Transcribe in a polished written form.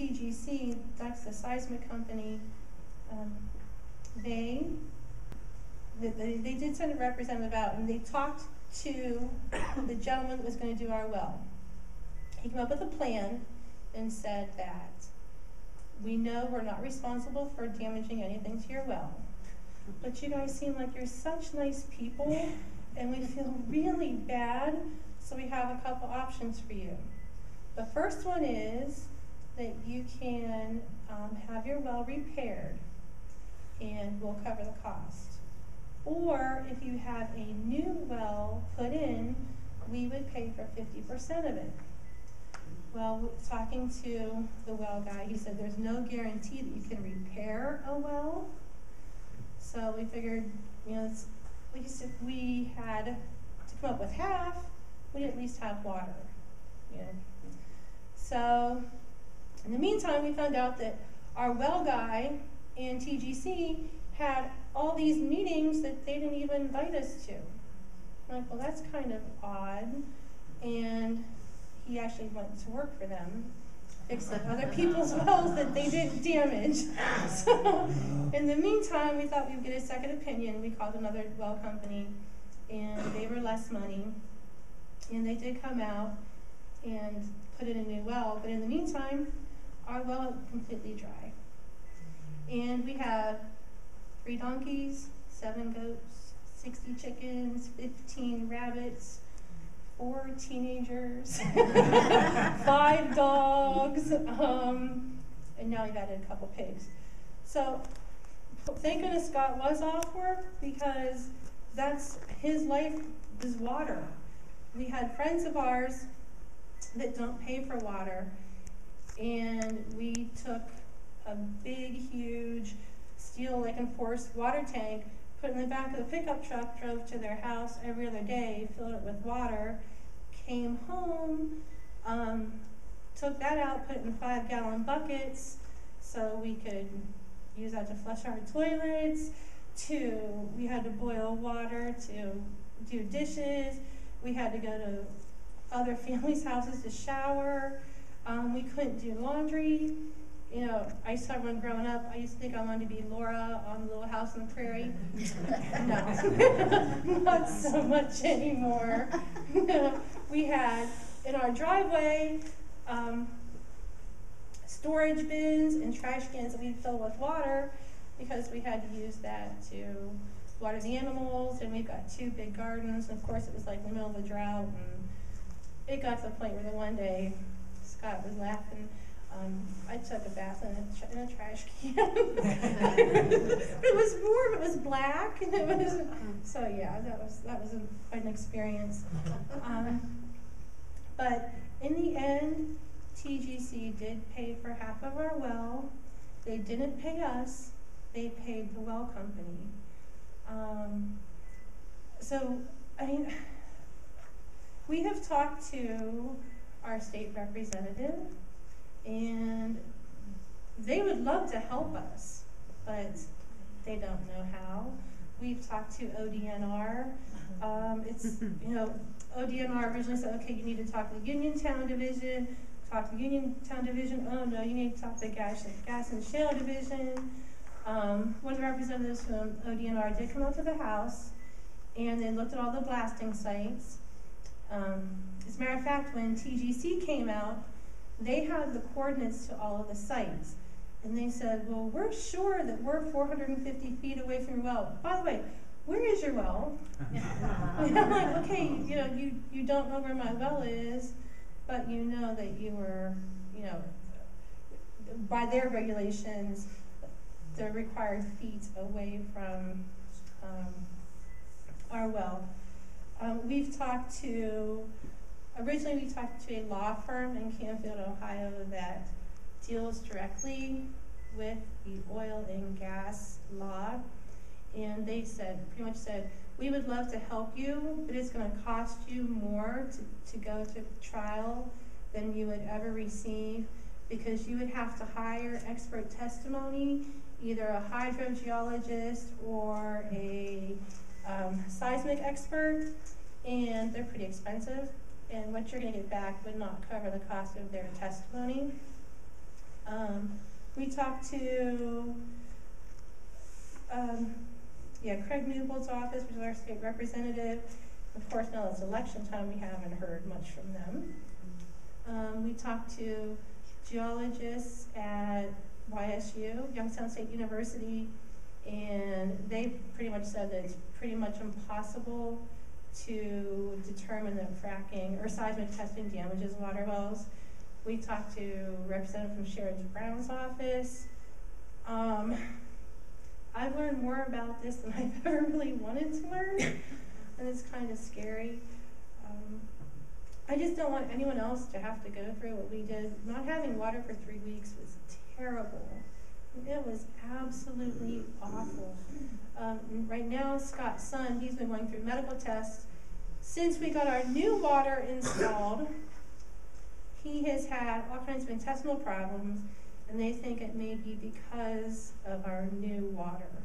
TGC, that's the seismic company, they did send a representative out, and they talked to the gentleman that was going to do our well. He came up with a plan and said that we know we're not responsible for damaging anything to your well, but you guys seem like you're such nice people, and we feel really bad, so we have a couple options for you. The first one is that you can have your well repaired, and we'll cover the cost. Or if you have a new well put in, we would pay for 50% of it. Well, talking to the well guy, he said there's no guarantee that you can repair a well. So we figured, you know, it's, at least if we had to come up with half, we'd at least have water. You know. So in the meantime, we found out that our well guy and TGC had all these meetings that they didn't even invite us to. I'm like, well, that's kind of odd. And he actually went to work for them, fixing other people's wells that they didn't damage. So in the meantime, we thought we'd get a second opinion. We called another well company, and they were less money. And they did come out and put in a new well. But in the meantime, our well is completely dry. And we have 3 donkeys, 7 goats, 60 chickens, 15 rabbits, 4 teenagers, 5 dogs, and now we've added a couple pigs. So thank goodness Scott was off work, because that's his life is water. We had friends of ours that don't pay for water, and we took a big, huge steel enforced water tank, put it in the back of the pickup truck, drove to their house every other day, filled it with water, came home, took that out, put it in 5-gallon buckets so we could use that to flush our toilets, we had to boil water to do dishes, we had to go to other families' houses to shower, we couldn't do laundry. You know, I used to have one growing up. I used to think I wanted to be Laura on Little House on the Prairie. No, not so much anymore. We had in our driveway storage bins and trash cans that we'd fill with water, because we had to use that to water the animals. And we've got 2 big gardens. And of course, it was like in the middle of a drought. And it got to the point where the one day Scott was laughing. I took a bath in a trash can. It was warm. It was black, and it was so yeah. That was quite an experience. But in the end, TGC did pay for half of our well. They didn't pay us. They paid the well company. So I mean, we have talked to our state representative, and they would love to help us, but they don't know how. We've talked to ODNR. It's, you know, ODNR originally said, okay, you need to talk to the Uniontown Division. Talk to the Uniontown Division. Oh no, you need to talk to the Gas and Shale Division. One of the representatives from ODNR did come up to the house, and they looked at all the blasting sites. As a matter of fact, when TGC came out, they had the coordinates to all of the sites. And they said, well, we're sure that we're 450 feet away from your well. By the way, where is your well? And I'm like, okay, you know, you don't know where my well is, but you know that you were, you know, by their regulations, the required feet away from our well. We've talked to, originally we talked to a law firm in Canfield, Ohio that deals directly with the oil and gas law, and they said, pretty much said, we would love to help you, but it's going to cost you more to go to trial than you would ever receive, because you would have to hire expert testimony, either a hydrogeologist or a seismic expert, and they're pretty expensive, and what you're going to get back would not cover the cost of their testimony. talked to, Craig Newbold's office, which is our state representative. Of course, now it's election time, we haven't heard much from them. We talked to geologists at YSU, Youngstown State University, and they pretty much said that it's pretty much impossible to determine that fracking or seismic testing damages water wells. We talked to a representative from Sharon Brown's office. I've learned more about this than I've ever really wanted to learn, and it's kind of scary. I just don't want anyone else to have to go through what we did. Not having water for 3 weeks was terrible. It was absolutely awful. Right now, Scott's son, he's been going through medical tests. Since we got our new water installed, he has had all kinds of intestinal problems, and they think it may be because of our new water.